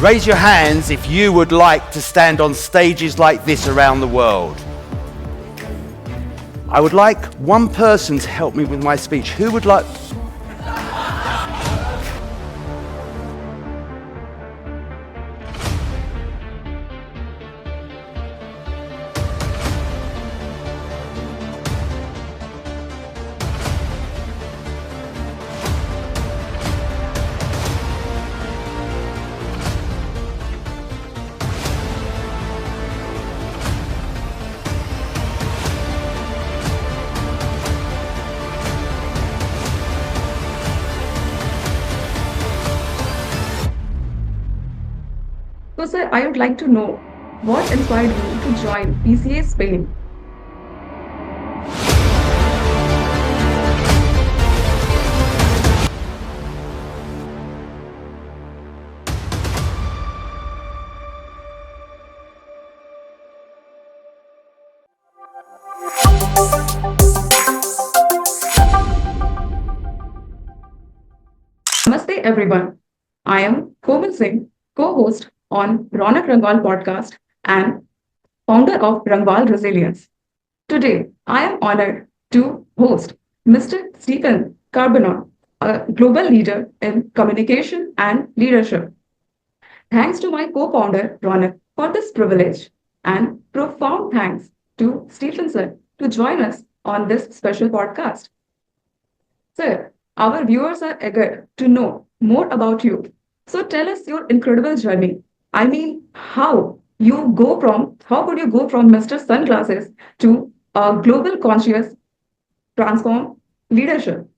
Raise your hands if you would like to stand on stages like this around the world. I would like one person to help me with my speech. Who would like? So, sir, I would like to know what inspired you to join PCA Spain? Namaste, everyone. I am Komal Singh, co-host on Ronak Rangwal podcast and founder of Rangwal Resilience. Today, I am honored to host Mr. Stephen Karbaron, a global leader in communication and leadership. Thanks to my co-founder Ronak for this privilege, and profound thanks to Stephen sir to join us on this special podcast. Sir, our viewers are eager to know more about you. So tell us your incredible journey. I mean, how could you go from Mr. Sunglasses to a global conscious transform leadership?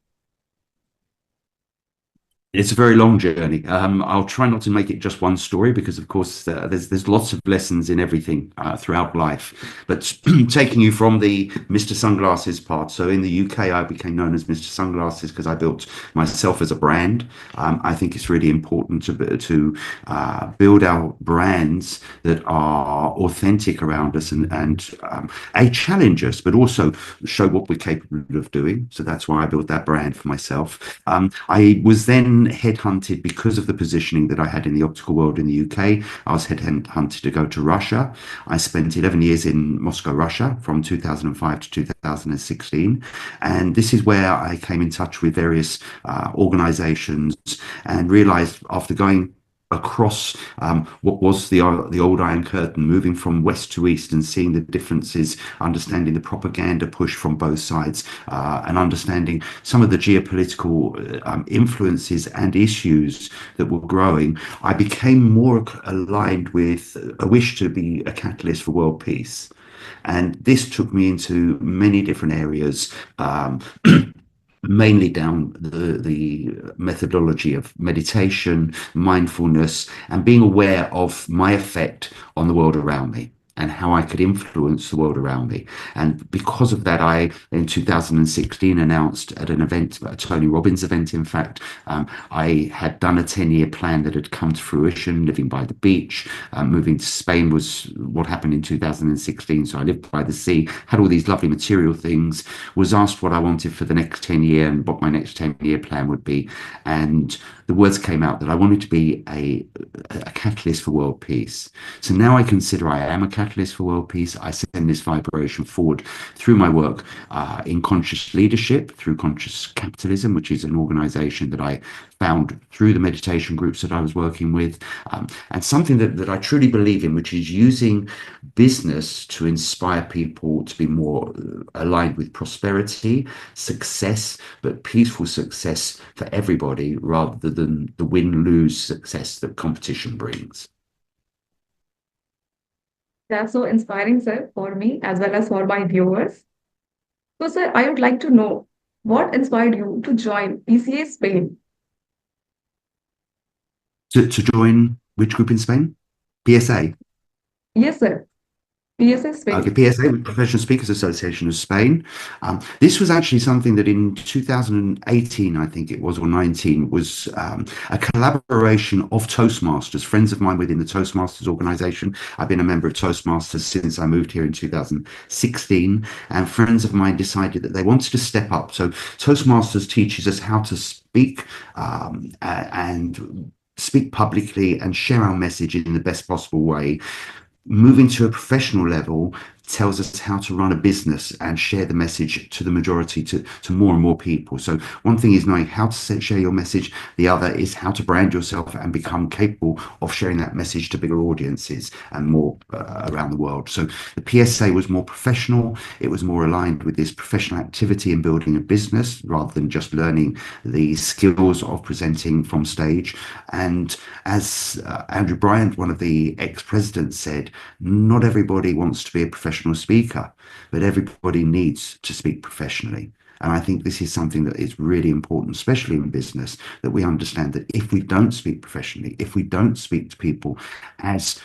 It's a very long journey. I'll try not to make it just one story because, of course, there's lots of lessons in everything throughout life. But taking you from the Mr. Sunglasses part, so in the UK, I became known as Mr. Sunglasses because I built myself as a brand. I think it's really important to build our brands that are authentic around us and challenge us, but also show what we're capable of doing. So that's why I built that brand for myself. I was then headhunted because of the positioning that I had in the optical world in the UK. I was headhunted to go to Russia. I spent 11 years in Moscow, Russia from 2005 to 2016. And this is where I came in touch with various organizations and realized after going across what was the old Iron Curtain, moving from west to east and seeing the differences, understanding the propaganda push from both sides, and understanding some of the geopolitical influences and issues that were growing, I became more aligned with a wish to be a catalyst for world peace. And this took me into many different areas. Mainly down the methodology of meditation, mindfulness, and being aware of my effect on the world around me and how I could influence the world around me. And because of that, I, in 2016, announced at an event, a Tony Robbins event, in fact, I had done a 10-year plan that had come to fruition, living by the beach. Moving to Spain was what happened in 2016. So I lived by the sea, had all these lovely material things, was asked what I wanted for the next 10 year and what my next 10-year plan would be. And the words came out that I wanted to be a catalyst for world peace. So now I consider I am a catalyst for world peace. I send this vibration forward through my work in conscious leadership, through Conscious Capitalism, which is an organization that I found through the meditation groups that I was working with, and something that I truly believe in, which is using business to inspire people to be more aligned with prosperity, success, but peaceful success for everybody rather than the win-lose success that competition brings. That's so inspiring, sir, for me as well as for my viewers. So, sir, I would like to know what inspired you to join PCA Spain? To join which group in Spain? PSA? Yes, sir. PSA Spain. Okay, PSA, Professional Speakers Association of Spain. This was actually something that in 2018, I think it was, or 19, was a collaboration of Toastmasters, friends of mine within the Toastmasters organization. I've been a member of Toastmasters since I moved here in 2016, and friends of mine decided that they wanted to step up. So Toastmasters teaches us how to speak and speak publicly and share our message in the best possible way. Moving to a professional level tells us how to run a business and share the message to the majority, to more and more people. So one thing is knowing how to share your message. The other is how to brand yourself and become capable of sharing that message to bigger audiences and more around the world. So the PSA was more professional. It was more aligned with this professional activity in building a business rather than just learning the skills of presenting from stage. And as Andrew Bryant, one of the ex-presidents, said, not everybody wants to be a professional speaker, but everybody needs to speak professionally. And I think this is something that is really important, especially in business, that we understand that if we don't speak professionally, if we don't speak to people as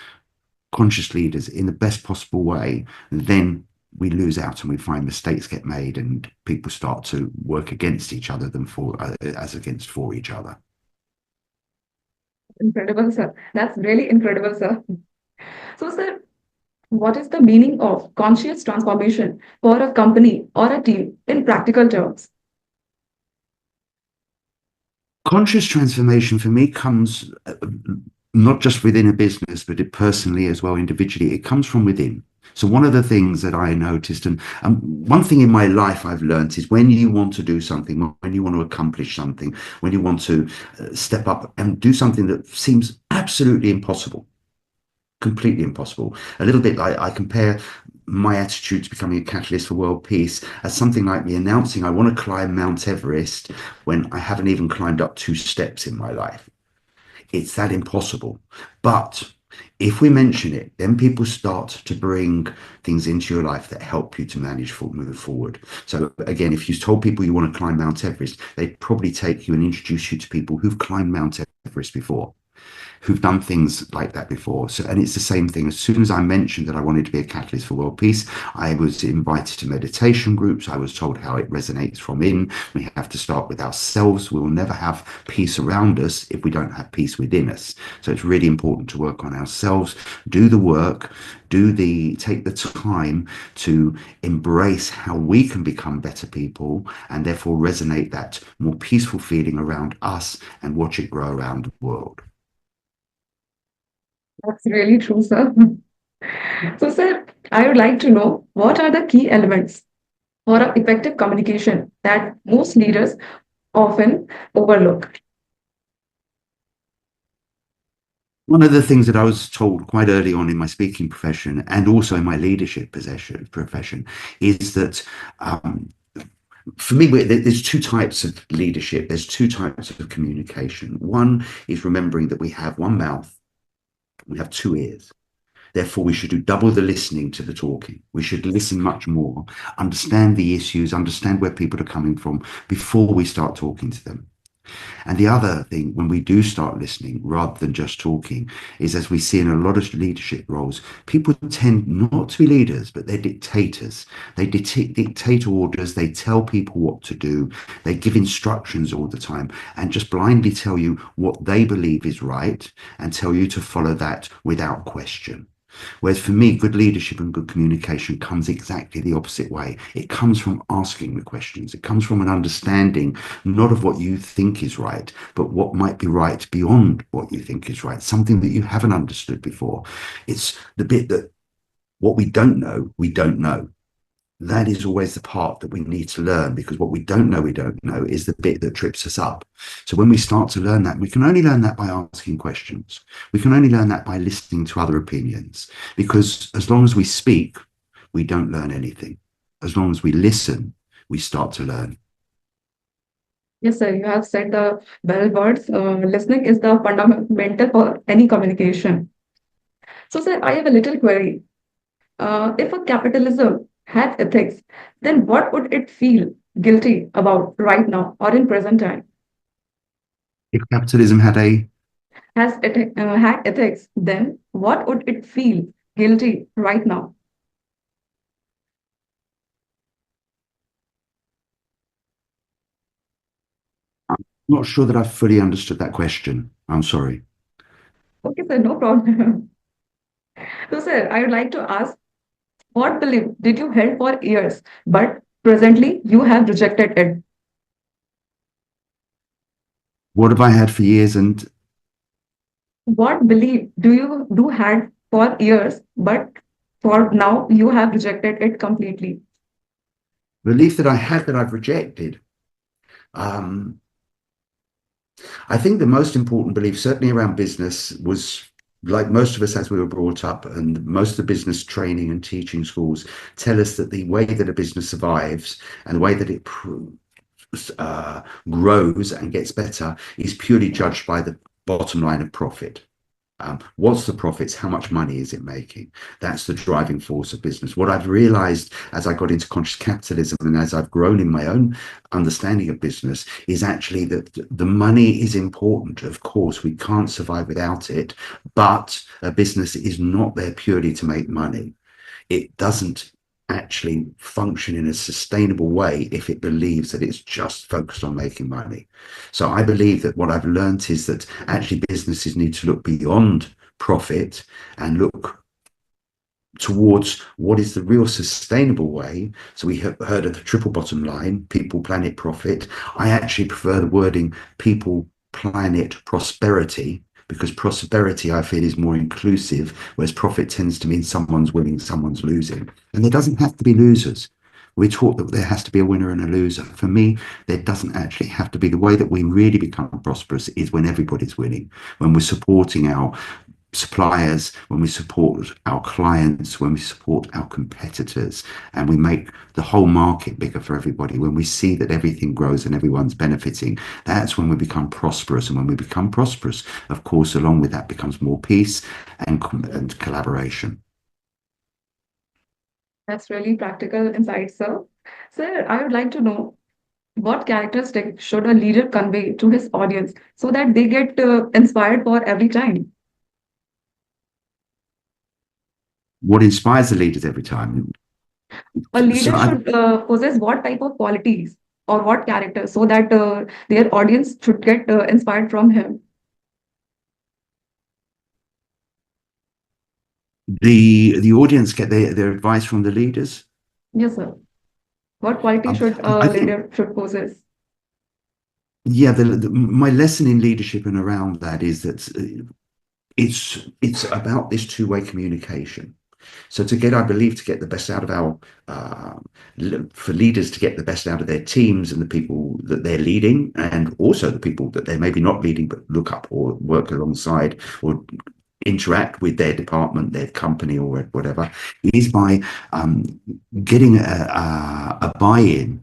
conscious leaders in the best possible way, then we lose out and we find mistakes get made and people start to work against each other than for each other. Incredible, sir. That's really incredible, sir. So, sir, what is the meaning of conscious transformation for a company or a team in practical terms? Conscious transformation for me comes not just within a business, but it personally as well, individually. It comes from within. So one of the things that I noticed, and one thing in my life I've learned, is when you want to do something, when you want to accomplish something, when you want to step up and do something that seems absolutely impossible, completely impossible. A little bit like I compare my attitude to becoming a catalyst for world peace as something like me announcing I want to climb Mount Everest when I haven't even climbed up 2 steps in my life. It's that impossible. But if we mention it, then people start to bring things into your life that help you to move forward. So again, if you told people you want to climb Mount Everest, they'd probably take you and introduce you to people who've climbed Mount Everest before, who've done things like that before. So, and it's the same thing. As soon as I mentioned that I wanted to be a catalyst for world peace, I was invited to meditation groups. I was told how it resonates from in. We have to start with ourselves. We will never have peace around us if we don't have peace within us. So it's really important to work on ourselves, do the work, take the time to embrace how we can become better people and therefore resonate that more peaceful feeling around us and watch it grow around the world. That's really true, sir. So, sir, I would like to know what are the key elements for a effective communication that most leaders often overlook? One of the things that I was told quite early on in my speaking profession and also in my leadership profession is that for me, there's 2 types of leadership. There's 2 types of communication. One is remembering that we have 1 mouth, we have 2 ears. Therefore, we should do double the listening to the talking. We should listen much more, understand the issues, understand where people are coming from before we start talking to them. And the other thing, when we do start listening rather than just talking, is as we see in a lot of leadership roles, people tend not to be leaders, but they're dictators. They dictate orders, they tell people what to do, they give instructions all the time and just blindly tell you what they believe is right and tell you to follow that without question. Whereas for me, good leadership and good communication comes exactly the opposite way. It comes from asking the questions. It comes from an understanding, not of what you think is right, but what might be right beyond what you think is right, something that you haven't understood before. It's the bit that what we don't know, we don't know. That is always the part that we need to learn, because what we don't know is the bit that trips us up. So when we start to learn that, we can only learn that by asking questions. We can only learn that by listening to other opinions, because as long as we speak, we don't learn anything. As long as we listen, we start to learn. Yes, sir, you have said the well words. Listening is the fundamental for any communication. So, sir, I have a little query. If a capitalism had ethics, then what would it feel guilty about right now or in present time? If capitalism had Had ethics, then what would it feel guilty right now? I'm not sure that I fully understood that question. I'm sorry. Okay, sir, no problem. So, sir, I would like to ask, what belief did you held for years, but presently you have rejected it? What have I had for years and What belief do you do had for years, but for now you have rejected it completely? Belief that I had that I've rejected. Um, I think the most important belief, certainly around business, was like most of us as we were brought up, and most of the business training and teaching schools tell us that the way that a business survives and the way that it grows and gets better is purely judged by the bottom line of profit. What's the profits? How much money is it making? That's the driving force of business. What I've realized as I got into conscious capitalism and as I've grown in my own understanding of business is actually that the money is important. Of course, we can't survive without it, but a business is not there purely to make money. It doesn't actually function in a sustainable way if it believes that it's just focused on making money. So I believe that what I've learned is that actually businesses need to look beyond profit and look towards what is the real sustainable way. So we have heard of the triple bottom line: people, planet, profit. I actually prefer the wording people, planet, prosperity, because prosperity I feel is more inclusive, whereas profit tends to mean someone's winning, someone's losing. And there doesn't have to be losers. We're taught that there has to be a winner and a loser. For me, there doesn't actually have to be. The way that we really become prosperous is when everybody's winning, when we're supporting our suppliers, when we support our clients, when we support our competitors, and we make the whole market bigger for everybody. When we see that everything grows and everyone's benefiting, that's when we become prosperous. And when we become prosperous, of course, along with that becomes more peace and collaboration. That's really practical insight, sir. Sir, I would like to know what characteristic should a leader convey to his audience so that they get inspired for every time? What inspires the leaders every time? A So leader I, should possess what type of qualities or what character so that their audience should get inspired from him? the audience get their advice from the leaders. Yes, sir. What quality Um, should I a think, leader should possess? yeah, my lesson in leadership and around that is that it's about this two-way communication. So I believe to get the best out of uh, for leaders to get the best out of their teams and the people that they're leading, and also the people that they're maybe not leading but look up or work alongside or interact with their department, their company, or whatever, is by getting a buy-in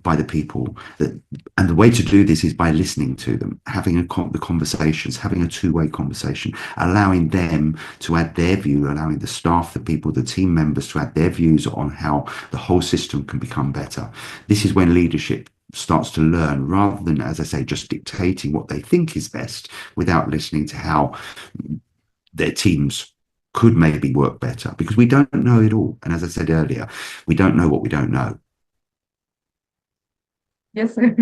by the people that, and the way to do this is by listening to them, having the conversations, having a two-way conversation, allowing them to add their view, allowing the staff, the people, the team members to add their views on how the whole system can become better. This is when leadership starts to learn, rather than, as I say, just dictating what they think is best without listening to how their teams could maybe work better, because we don't know it all. And as I said earlier, we don't know what we don't know. Yes, sir.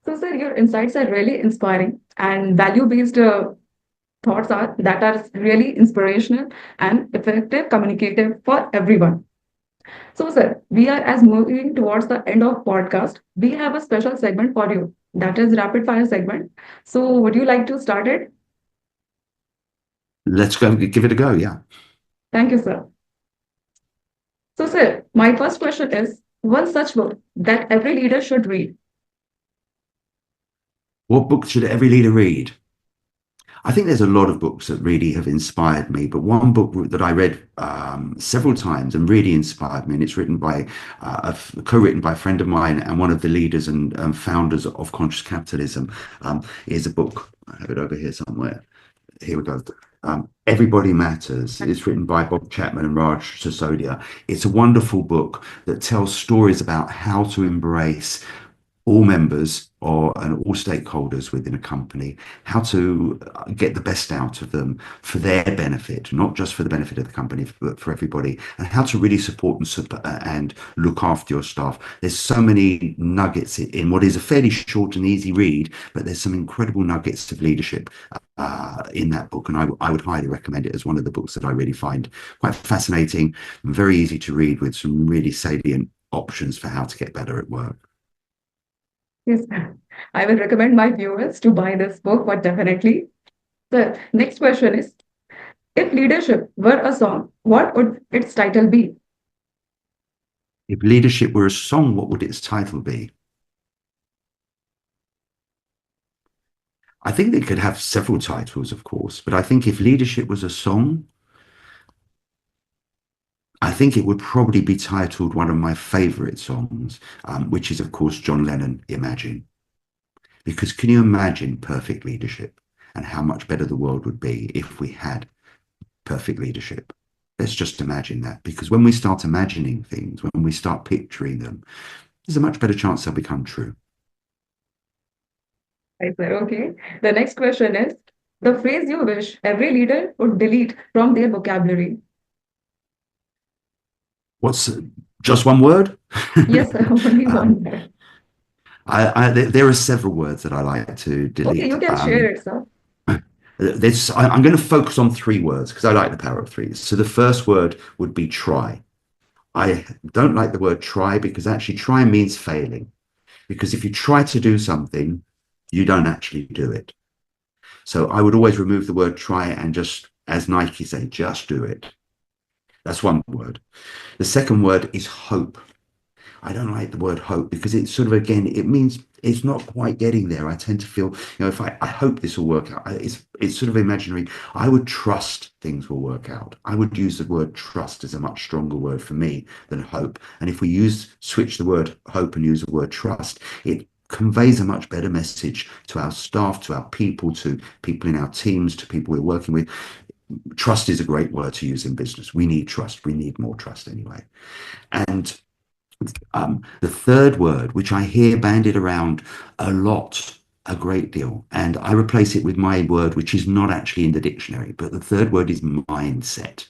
So, sir, your insights are really inspiring and value-based thoughts are that are really inspirational and effective communicative for everyone. So, sir, we are as moving towards the end of podcast. We have a special segment for you that is rapid fire segment. So, would you like to start it? Let's go give it a go. Yeah. Thank you, sir. So, sir, my first question is one such book that every leader should read. What book should every leader read? I think there's a lot of books that really have inspired me, but one book that I read several times and really inspired me, and it's written by co-written by a friend of mine and one of the leaders and founders of Conscious Capitalism, is a book. I have it over here somewhere. Here we go. Everybody Matters. It's written by Bob Chapman and Raj Sisodia. It's a wonderful book that tells stories about how to embrace all members and all stakeholders within a company, how to get the best out of them for their benefit, not just for the benefit of the company, but for everybody, and how to really support and look after your staff. There's so many nuggets in what is a fairly short and easy read, but there's some incredible nuggets of leadership in that book, and I would highly recommend it as one of the books that I really find quite fascinating and very easy to read, with some really salient options for how to get better at work. Yes, I will recommend my viewers to buy this book, but definitely. The next question is, if leadership were a song, what would its title be? If leadership were a song, what would its title be? I think it could have several titles, of course, but I think if leadership was a song, I think it would probably be titled one of my favorite songs, which is, of course, John Lennon, Imagine. Because can you imagine perfect leadership and how much better the world would be if we had perfect leadership? Let's just imagine that. Because when we start imagining things, when we start picturing them, there's a much better chance they'll become true. I said, okay. The next question is, the phrase you wish every leader would delete from their vocabulary. What's just one word? Yes, only um, one word. there are several words that I like to Okay, delete. you can share it, sir. I'm going to focus on three words because I like the power of three. So the first word would be try. I don't like the word try because actually try means failing. Because if you try to do something, you don't actually do it. So I would always remove the word try and just, as Nike say, just do it. That's one word. The second word is hope. I don't like the word hope because it's sort of, again, it means it's not quite getting there. I tend to feel, if I hope this will work out, it's sort of imaginary. I would trust things will work out. I would use the word trust as a much stronger word for me than hope. And if we switch the word hope and use the word trust, it conveys a much better message to our staff, to our people, to people in our teams, to people we're working with. Trust is a great word to use in business. We need trust. We need more trust anyway. And the third word, which I hear bandied around a lot, a great deal, and I replace it with my word, which is not actually in the dictionary, but the third word is mindset.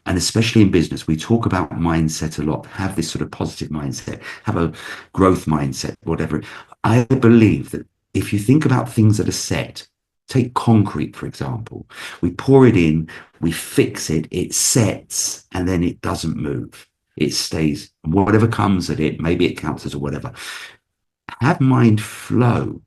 And especially in business, we talk about mindset a lot, have this sort of positive mindset, have a growth mindset, whatever. I believe that if you think about things that are set, take concrete, for example, we pour it in, we fix it, it sets, and then it doesn't move. It stays, whatever comes at it, maybe it counts as a whatever. Have mind flow.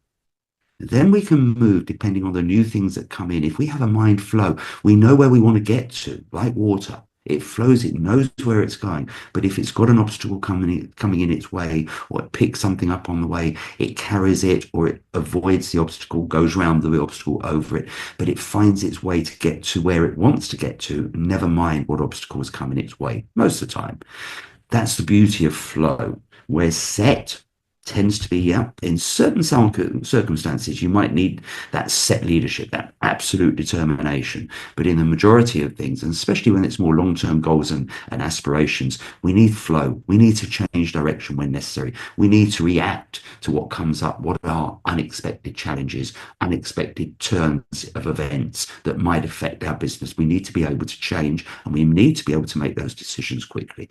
Then we can move depending on the new things that come in. If we have a mind flow, we know where we want to get to, like water. It flows, it knows where it's going. But if it's got an obstacle coming in its way, or it picks something up on the way, it carries it, or it avoids the obstacle, goes around the obstacle over it. But it finds its way to get to where it wants to get to, never mind what obstacles come in its way, most of the time. That's the beauty of flow. Where set tends to be, yeah, in certain circumstances, you might need that set leadership, that absolute determination. But in the majority of things, and especially when it's more long-term goals and aspirations, we need flow. We need to change direction when necessary. We need to react to what comes up, what are unexpected challenges, unexpected turns of events that might affect our business. We need to be able to change, and we need to be able to make those decisions quickly.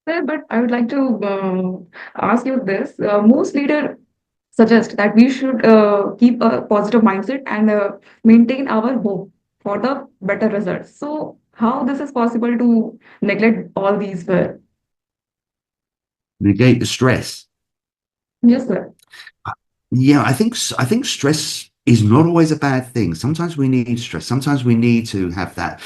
Sir, but I would like to ask you this. Most leaders suggest that we should keep a positive mindset and maintain our hope for the better results. So, how this is possible to neglect all these? Negate the stress. Yes, sir. Yeah, I think stress is not always a bad thing. Sometimes we need stress. Sometimes we need to have that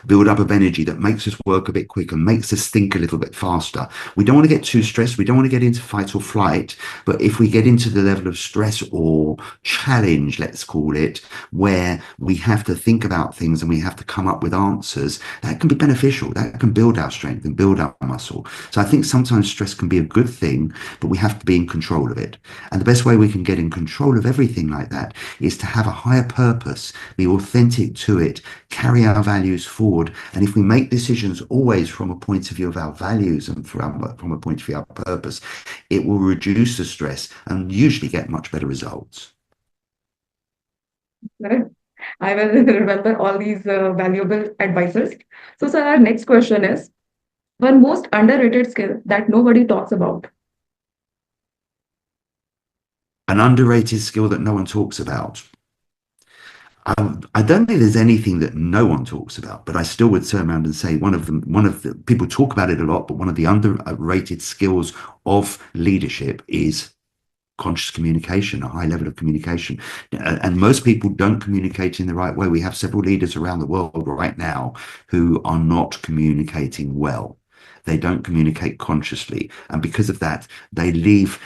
build up of energy that makes us work a bit quicker, makes us think a little bit faster. We don't want to get too stressed. We don't want to get into fight or flight. But if we get into the level of stress or challenge, let's call it, where we have to think about things and we have to come up with answers, that can be beneficial. That can build our strength and build our muscle. So I think sometimes stress can be a good thing, but we have to be in control of it. And the best way we can get in control of everything like that is to have a higher purpose, be authentic to it, carry our values forward. And if we make decisions always from a point of view of our values and from a point of view of our purpose, it will reduce the stress and usually get much better results. Sir, I will remember all these valuable advices. So, sir, our next question is, one most underrated skill that nobody talks about. An underrated skill that no one talks about. I don't think there's anything that no one talks about, but I still would turn around and say one of the people talk about it a lot, but one of the underrated skills of leadership is conscious communication, a high level of communication. And most people don't communicate in the right way. We have several leaders around the world right now who are not communicating well. They don't communicate consciously. And because of that, they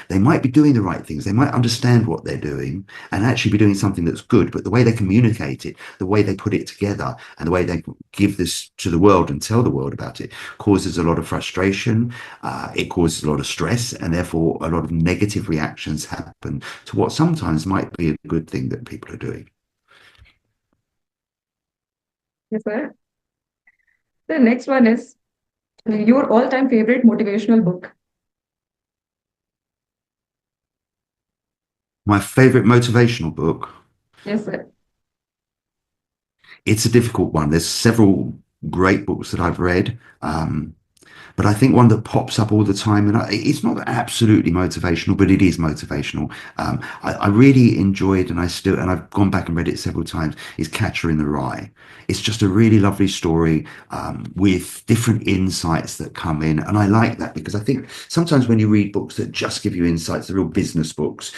might be doing the right things. They might understand what they're doing and actually be doing something that's good. But the way they communicate it, the way they put it together, and the way they give this to the world and tell the world about it causes a lot of frustration. It causes a lot of stress, and therefore a lot of negative reactions happen to what sometimes might be a good thing that people are doing. Yes, sir. The next one is your all-time favorite motivational book. My favorite motivational book, Yes, sir. it's a difficult one. There's several great books that I've read. But I think one that pops up all the time, and it's not absolutely motivational, but it is motivational. I really enjoyed, and I've gone back and read it several times, is Catcher in the Rye. It's just a really lovely story with different insights that come in. And I like that because I think sometimes when you read books that just give you insights, the real business books,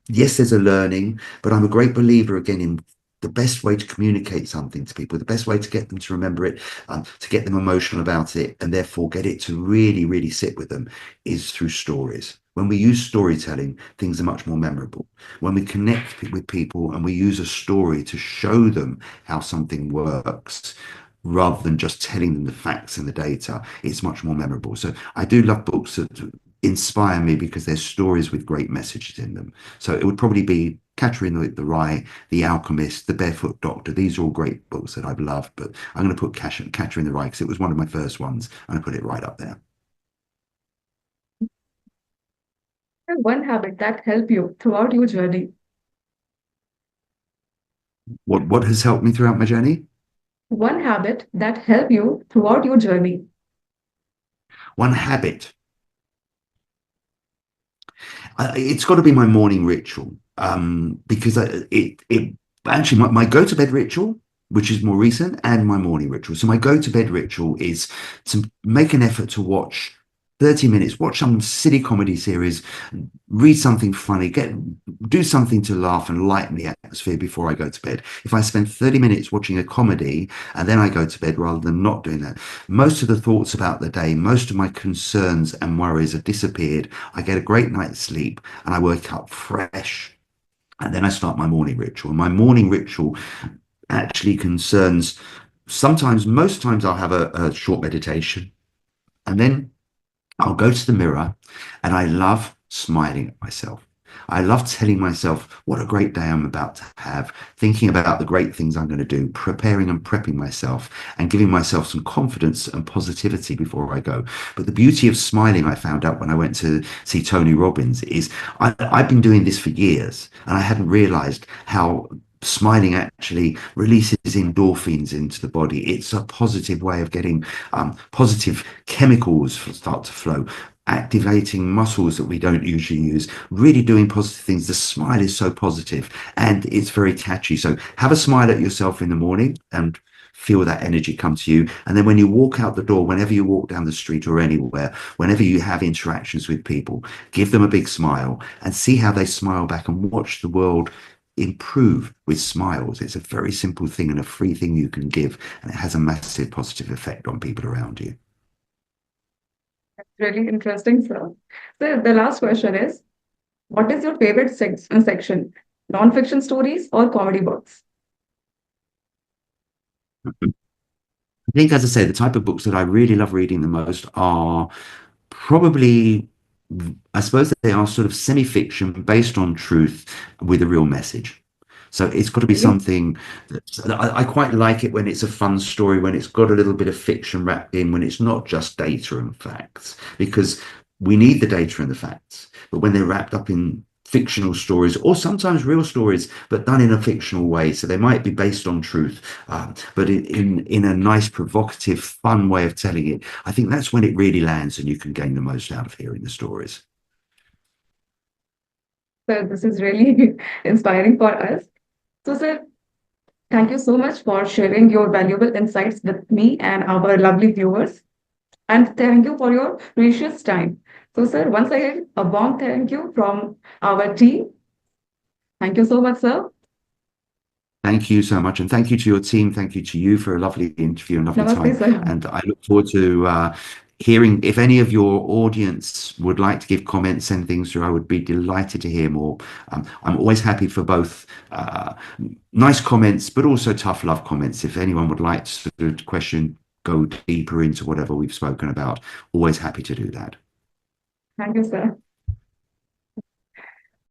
yes, there's a learning, but I'm a great believer again in the best way to communicate something to people, the best way to get them to remember it, to get them emotional about it, and therefore get it to really, really sit with them, is through stories. When we use storytelling, things are much more memorable. When we connect with people and we use a story to show them how something works, rather than just telling them the facts and the data, it's much more memorable. So I do love books that inspire me because they're stories with great messages in them. So it would probably be Catcher in the Rye, The Alchemist, The Barefoot Doctor. These are all great books that I've loved, but I'm going to put Catcher in the Rye because it was one of my first ones, and I put it right up there. One habit that helped you throughout your journey. What has helped me throughout my journey? One habit that helped you throughout your journey. One habit. It's got to be my morning ritual, because it actually my go to bed ritual, which is more recent, and my morning ritual. So my go to bed ritual is to make an effort to watch 30 minutes, watch some silly comedy series, read something funny, do something to laugh and lighten the atmosphere before I go to bed. If I spend 30 minutes watching a comedy and then I go to bed rather than not doing that, most of the thoughts about the day, most of my concerns and worries have disappeared. I get a great night's sleep and I wake up fresh. And then I start my morning ritual. My morning ritual actually concerns, most times I'll have a short meditation, and then I'll go to the mirror, and I love smiling at myself. I love telling myself what a great day I'm about to have, thinking about the great things I'm going to do, preparing and prepping myself, and giving myself some confidence and positivity before I go. But the beauty of smiling, I found out when I went to see Tony Robbins, is I've been doing this for years, and I hadn't realized how smiling actually releases endorphins into the body. It's a positive way of getting positive chemicals start to flow, activating muscles that we don't usually use, really doing positive things. The smile is so positive and it's very catchy. So have a smile at yourself in the morning and feel that energy come to you. And then when you walk out the door, whenever you walk down the street or anywhere, whenever you have interactions with people, give them a big smile and see how they smile back, and watch the world improve with smiles. It's a very simple thing and a free thing you can give, and it has a massive positive effect on people around you. That's really interesting, sir. So the last question is, what is your favorite section? Non-fiction stories or comedy books? I think, as I say, the type of books that I really love reading the most are probably, I suppose they are sort of semi-fiction based on truth with a real message. So it's got to be Okay. something that I quite like it when it's a fun story, when it's got a little bit of fiction wrapped in, when it's not just data and facts, because we need the data and the facts. But when they're wrapped up in fictional stories, or sometimes real stories, but done in a fictional way, so they might be based on truth, but in a nice, provocative, fun way of telling it, I think that's when it really lands and you can gain the most out of hearing the stories. So this is really inspiring for us. So, sir, thank you so much for sharing your valuable insights with me and our lovely viewers. And thank you for your precious time. So, sir, once again, a warm thank you from our team. Thank you so much, sir. Thank you so much. And thank you to your team. Thank you to you for a lovely interview and lovely Namaste, time. sir. And I look forward to hearing if any of your audience would like to give comments, send things through. I would be delighted to hear more. I'm always happy for both nice comments, but also tough love comments. If anyone would like to question, go deeper into whatever we've spoken about, always happy to do that. Thank you, sir.